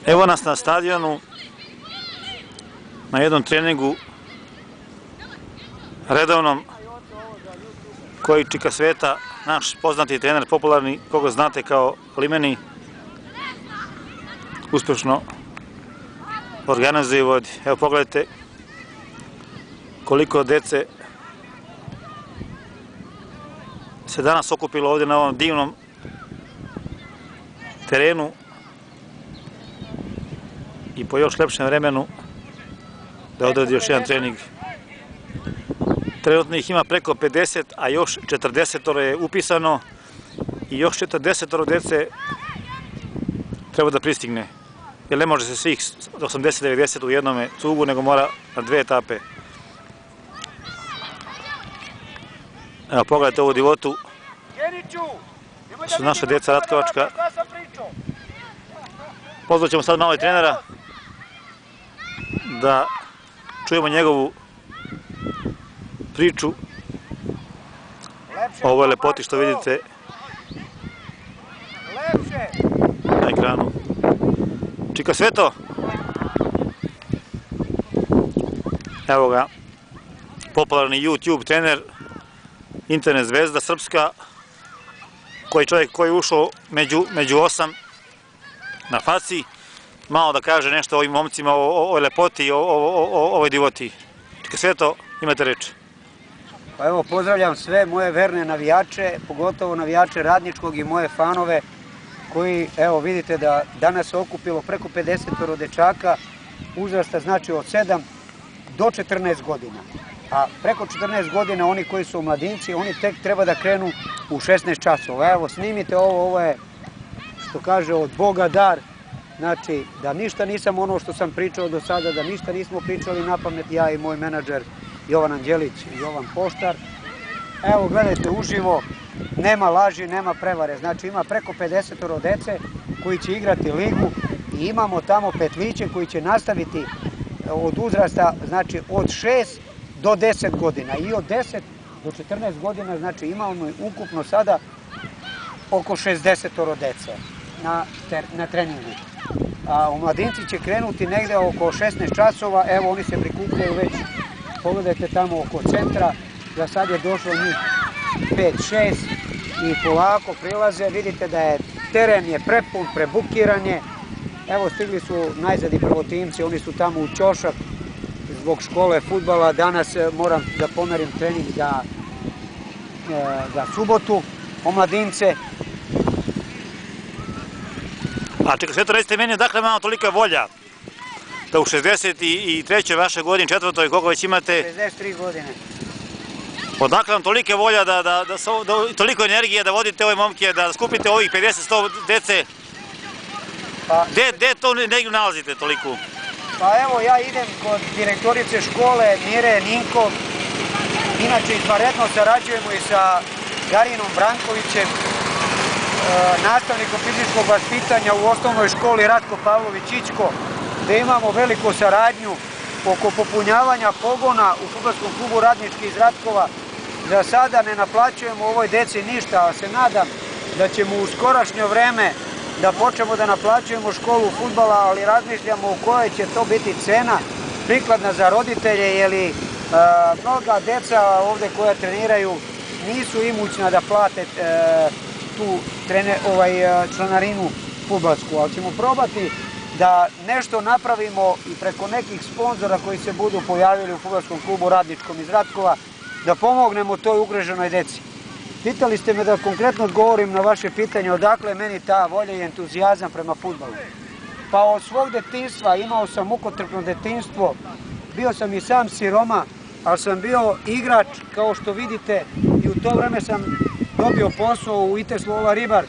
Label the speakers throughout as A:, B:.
A: Evo nas na stadionu, na jednom treningu redovnom, koji čika sveta, naš poznati trener, popularni, koga znate kao Limeni, uspešno organizuje i vodi. Evo pogledajte koliko dece se danas okupilo ovdje na ovom divnom terenu i po još lepšem vremenu da odradi još jedan trening. Trenutno ih ima preko 50, a još 40 je upisano i još 40 dece treba da pristigne. Jer ne može se svih 80-90 u jednome cugu, nego mora na dve etape. Evo pogledajte ovu divotu. To su naša djeca Ratkovačka. Pozvat ćemo sad malo i trenera da čujemo njegovu priču o ovoj lepoti što vidite na ekranu. Čika Sveto! Evo ga, popularni YouTube trener, internet zvezda srpska, čovjek koji je ušao među 8 na faci, malo da kaže nešto o ovim momcima, o ovoj lepoti, o ovoj divoti. Čika Sveto, imate reč.
B: Pa evo, pozdravljam sve moje verne navijače, pogotovo navijače Radničkog i moje fanove, koji, evo vidite da danas se okupilo preko 50 dečaka, uzrasta znači od 7 do 14 godina. A preko 14 godina oni koji su mladinci, oni tek treba da krenu u 16 časova. Evo, snimite ovo je, što kaže, od Boga dar. Znači, da ništa nisam ono što sam pričao do sada, da ništa nismo pričali na pamet, ja i moj menadžer Jovan Anđelić i Jovan Poštar. Evo, gledajte uživo, nema laži, nema prevare. Znači, ima preko 50 dece koji će igrati ligu i imamo tamo petliće koji će nastaviti od uzrasta, znači, od 6 do 10 godina. I od 10 do 14 godina, znači, imamo ukupno sada oko 60 dece na treningu. A u mladinci će krenuti negde oko 16 časova, evo oni se prikupljaju već, pogledajte tamo oko centra, za sad je došlo njih 5-6 i polako prilaze, vidite da je teren je prepun, prebukiran je, evo stigli su najzad i prvotimci, oni su tamo u ćošak zbog škole fudbala, danas moram da pomerim trening za subotu, omladince.
A: A čekaj, Sveto, recite meni, odakle imamo tolika volja da u 63. vaše godine, 4. koliko već imate?
B: 63 godine.
A: Odakle vam tolike volja, toliko energije da vodite ove momke, da skupite ovih 50-100 dece? Gde to negdje nalazite toliko?
B: Pa evo, ja idem kod direktorice škole Mire Ninkov. Inače, izvanredno sarađujemo i sa Garinom Brankovićem, nastavnikom fizičkog vaspitanja u osnovnoj školi Ratko Pavlović Ićko, gde imamo veliku saradnju oko popunjavanja pogona u fudbalskom klubu Radnički iz Ratkova. Za sada ne naplaćujemo ovoj deci ništa, a se nadam da ćemo u skorašnje vreme da počnemo da naplaćujemo školu fudbala, ali razmišljamo u kojoj će to biti cena prikladna za roditelje, jer mnoga deca ovde koja treniraju nisu imućna da plate tu članarinu fudbalsku, ali ćemo probati da nešto napravimo i preko nekih sponzora koji se budu pojavili u fudbalskom klubu Radničkom iz Ratkova, da pomognemo toj ugroženoj deci. Pitali ste me da konkretno odgovorim na vaše pitanje odakle meni ta volja i entuzijazam prema fudbalu. Pa od svog detinjstva imao sam mukotrpno detinjstvo, bio sam i sam siroma, ali sam bio igrač, kao što vidite, i u to vreme sam dobio posao u ITS Lola Ribar.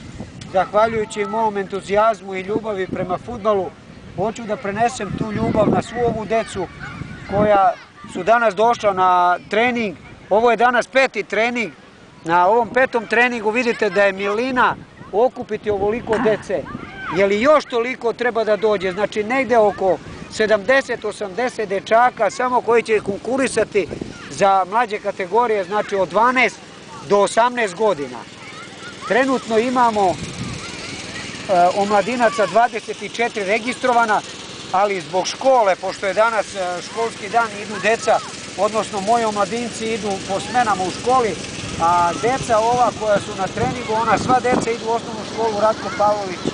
B: Zahvaljujući mom entuzijazmu i ljubavi prema fudbalu, hoću da prenesem tu ljubav na svu ovu decu koja su danas došla na trening. Ovo je danas 5. trening. Na ovom 5. treningu vidite da je milina okupiti ovoliko dece. Je li još toliko treba da dođe? Znači negde oko 70-80 dečaka samo koji će konkurisati za mlađe kategorije, znači od 12 do 18 godina. Trenutno imamo omladinaca 24 registrovana, ali zbog škole, pošto je danas školski dan, idu deca, odnosno moji omladinci idu po smenama u školi, a deca ova koja su na treningu, sva deca idu u osnovnu školu Ratko Pavlović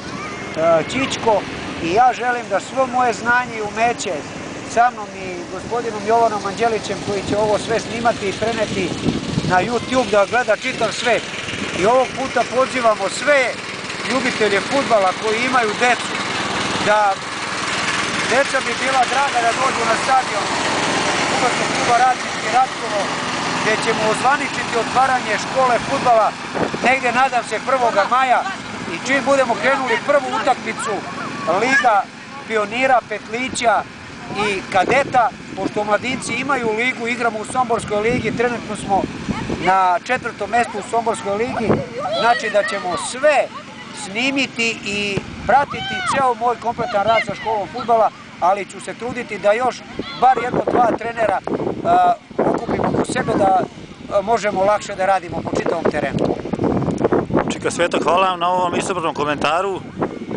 B: Čičko, i ja želim da svo moje znanje i umeće sa mnom i gospodinom Jovanom Anđelićem, koji će ovo sve snimati i preneti na YouTube da gleda čitav svet. I ovog puta pozivamo sve ljubitelje fudbala koji imaju decu, da deca bi bila draga da dođu na stadion Fudbalskog kluba Radnički Ratkovo, gde ćemo ozvaničiti otvaranje škole fudbala negde, nadam se, 1. maja, i čim budemo krenuli prvu utakmicu Liga pionira, petlića i kadeta, pošto mladinci imaju ligu, igramo u Somborskoj ligi, trenutno smo na 4. mestu u Somborskoj ligi, znači da ćemo sve snimiti i pratiti ceo moj kompletan rad sa školom fudbala, ali ću se truditi da još bar 1-2 trenera okupimo oko sebe, da možemo lakše da radimo po čitavom terenu.
A: Čika Sveto, hvala vam na ovom istobrnom komentaru,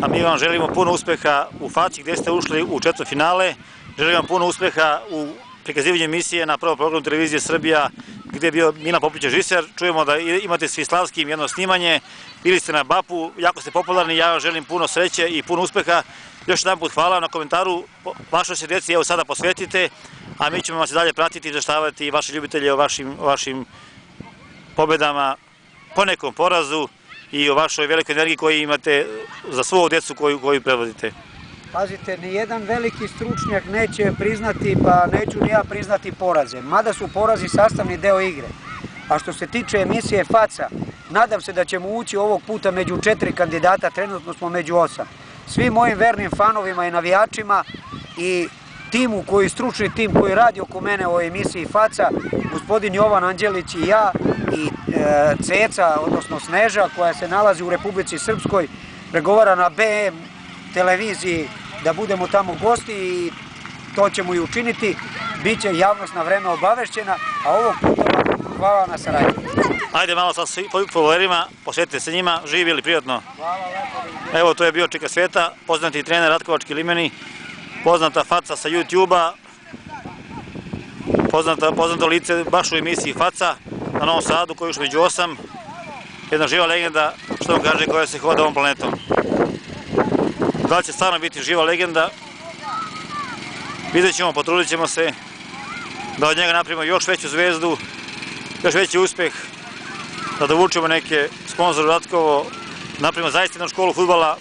A: a mi vam želimo puno uspeha u Faci gde ste ušli u četvrtfinale. Želim vam puno uspeha u prikazivanju emisije na prvom programu televizije Srbija, gde je bio Milan Popović-Žiser. Čujemo da imate s Vislavskim jedno snimanje, bili ste na BAP-u, jako ste popularni, ja vam želim puno sreće i puno uspeha. Još jedan put hvala na komentaru, vašoj se djeci evo sada posvetite, a mi ćemo vas dalje pratiti i izveštavati vaše ljubitelje o vašim pobedama, po nekom porazu i o vašoj velikoj energiji koju imate za svu djecu koju predvodite.
B: Pazite, nijedan veliki stručnjak neće priznati, pa neću ni ja priznati poraze, mada su porazi sastavni deo igre. A što se tiče emisije Faca, nadam se da ćemo ući ovog puta među 4 kandidata, trenutno smo među 8. Svim mojim vernim fanovima i navijačima i stručni tim koji radi oko mene o emisiji Faca, gospodin Jovan Anđelić i ja i Ceca, odnosno Sneža, koja se nalazi u Republici Srpskoj, pregovara na BM televiziji da budemo tamo gosti, i to ćemo i učiniti. Biće javnost na vreme obavešćena, a ovog puta vam hvala na saradnji.
A: Ajde malo sa fudbalerima, posvetite se njima, živi ili prijatno.
B: Hvala lepo.
A: Evo, to je bio Čika Sveta, poznati trener Ratkovački Limeni, poznata faca sa YouTube-a, poznato lice baš u emisiji Faca na Novom Sadu, koji je još među 8, jedna živa legenda, što vam kaže, koja se hoda ovom planetom. Da li će stvarno biti živa legenda, vidjet ćemo, potrudit ćemo se da od njega napravimo još veću zvezdu, još veći uspeh, da dovučemo neke sponzore u Ratkovo, napravimo zaista jednu školu fudbala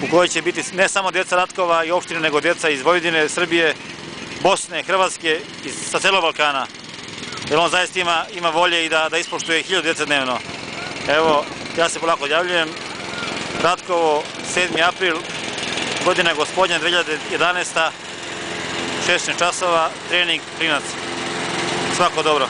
A: u kojoj će biti ne samo djeca Ratkova i opštine, nego djeca iz Vojvodine, Srbije, Bosne, Hrvatske i sa celog Balkana. Jer on zaista ima volje i da ispoštuje 1000 djeca dnevno. Evo, ja se polako odjavljujem. Ratkovo, 7. april, godina gospodnja 2011, 16 časova, trening Klinac. Svako dobro.